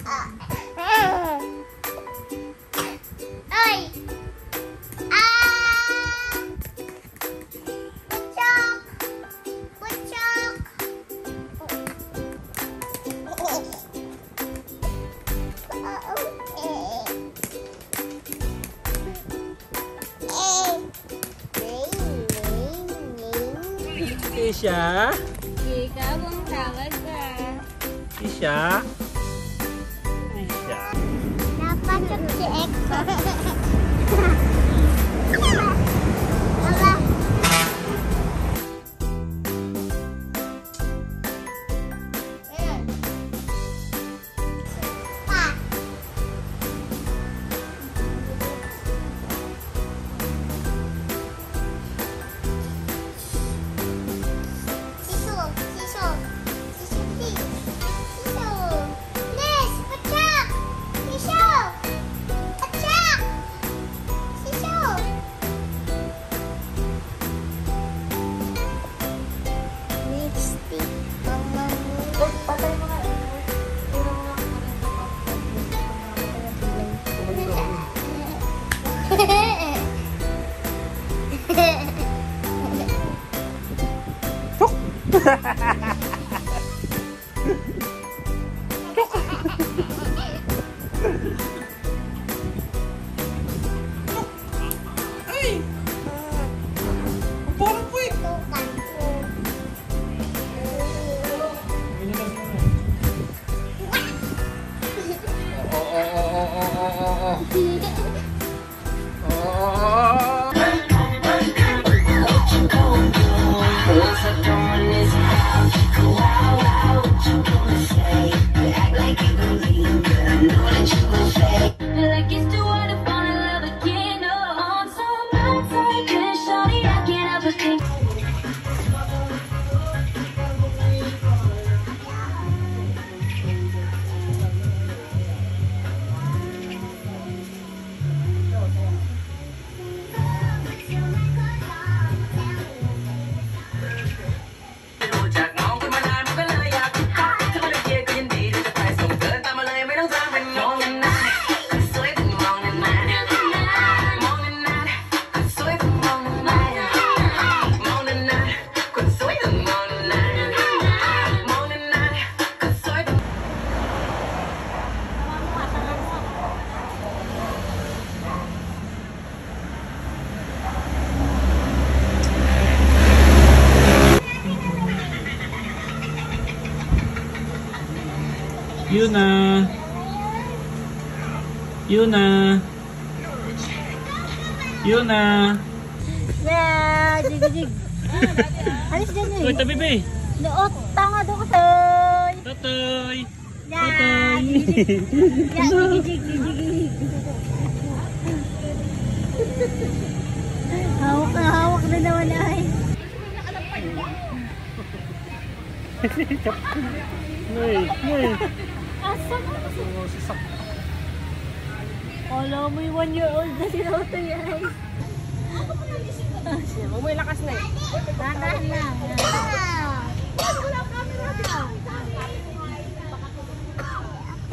Ay! Butchok! Kisha? Ikaw ang tawag ka. Kisha? Kisha? Napasok si Eko. Yuna. Yuna. Yuna. Yeah, jig. Alis dyan eh. Uy, tabi, be. Noot, tanga doon ka toy. Totoy. Yeah, jig. Hawak na naman ay. Ngay. Asa ka? Alam mo yung 1-year-old na si Roto yan. May lakas na eh. Tatahan lang. Wala ang camera dyan.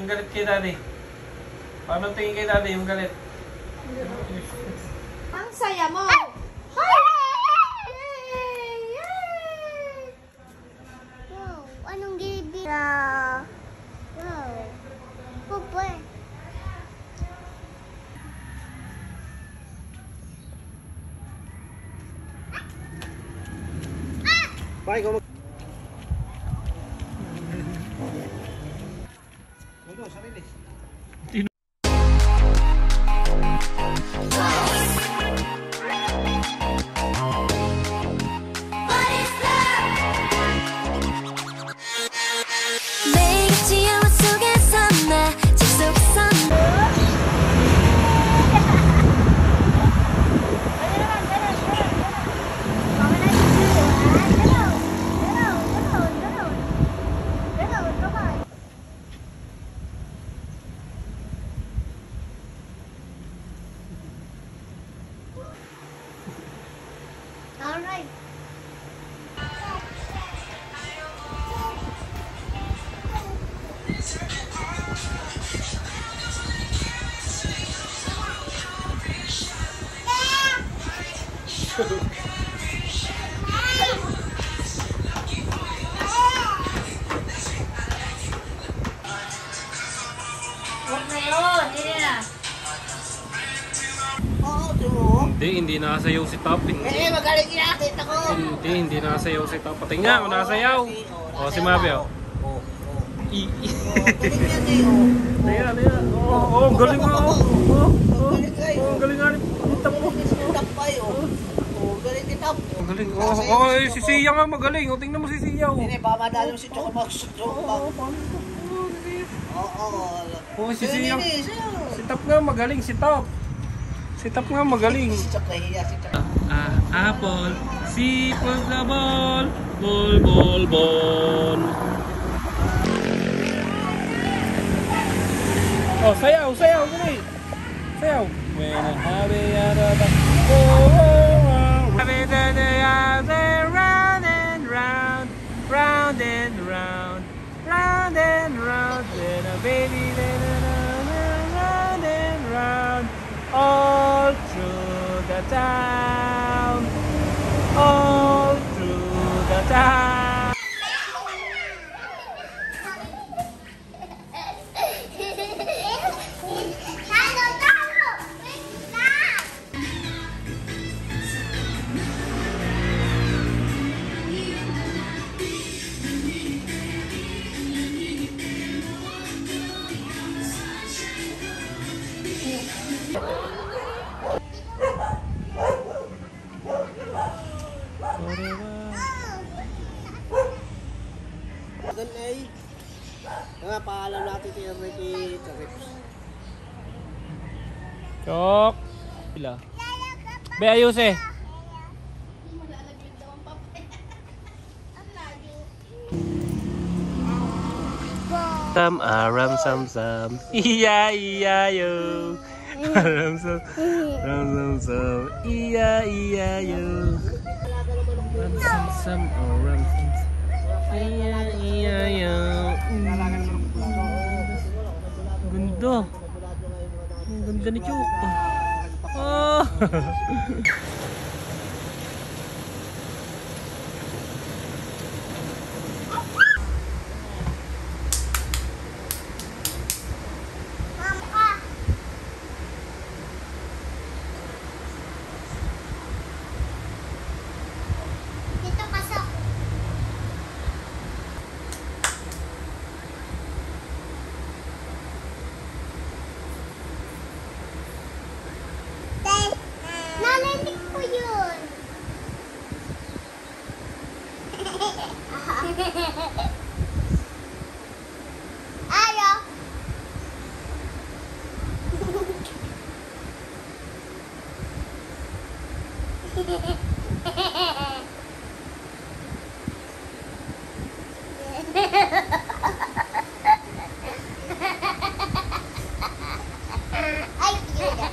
Yung galit kay daddy. Paano tingin kay daddy yung galit? Ang saya mo. Wow, anong gibi? Wow. Pupoy. Bye, go. Hindi nakasayaw si Top. Magaling kinakita ko. Hindi nakasayaw si Top. Pati nga, nasayaw. O, si Mabi, o. Galing yan eh, oh. Ayan. Ang galing nga, ang galing nga ni Top. Tap pa yun. Galing ni Tap. Ang galing. Si Sia nga magaling. O, tingnan mo si Sia, o. Hindi, baka madali mo si Choco Max. Oo. Si Sia. Si Top nga magaling, si Top. Si Top nga magaling. Si Choco nahihiya, si Choco. Apple, sipag na ball, ball. Oh, sayaw, gano'n. Sayaw. When I have it out of round and round, round and round, round and round, then a baby, then round and round, all through the town, all through the town. Doon ay, paalam natin kay Ricky Trips. Chok. Pila. Be, ayos eh. Aram sam. Iya yo. Aram sam. Iya yo. Aram sam. Iya yo. Ganda. Ang ganda ni Chok. Oh. Nalanik ko yun. Ayaw. Ay, yun.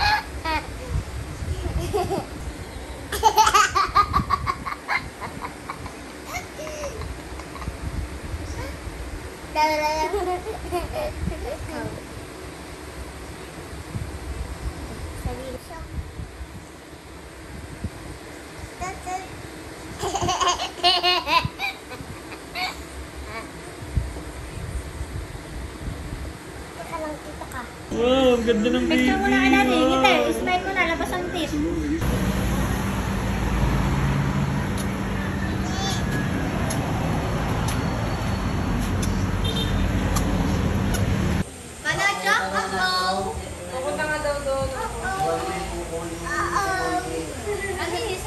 Wow, ang ganda ng baby. Picture mo na kailan eh. Ngiti, smile mo na, labas ang teeth. Manajak ako. Pupunta nga daw doon. Anis.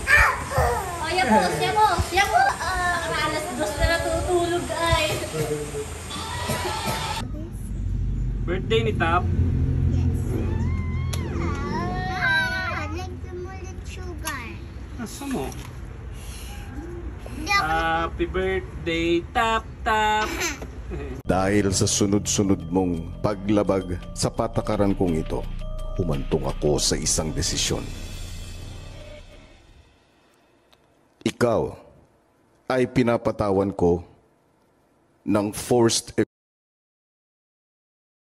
O, siya mo. Alas 2 na natutulog ay. Birthday ni Top. Sugar. Asa mo? Hindi ako Happy birthday, Top. Dahil sa sunod-sunod mong paglabag sa patakaran kong ito, humantong ako sa isang desisyon. Ikaw ay pinapatawan ko ng forced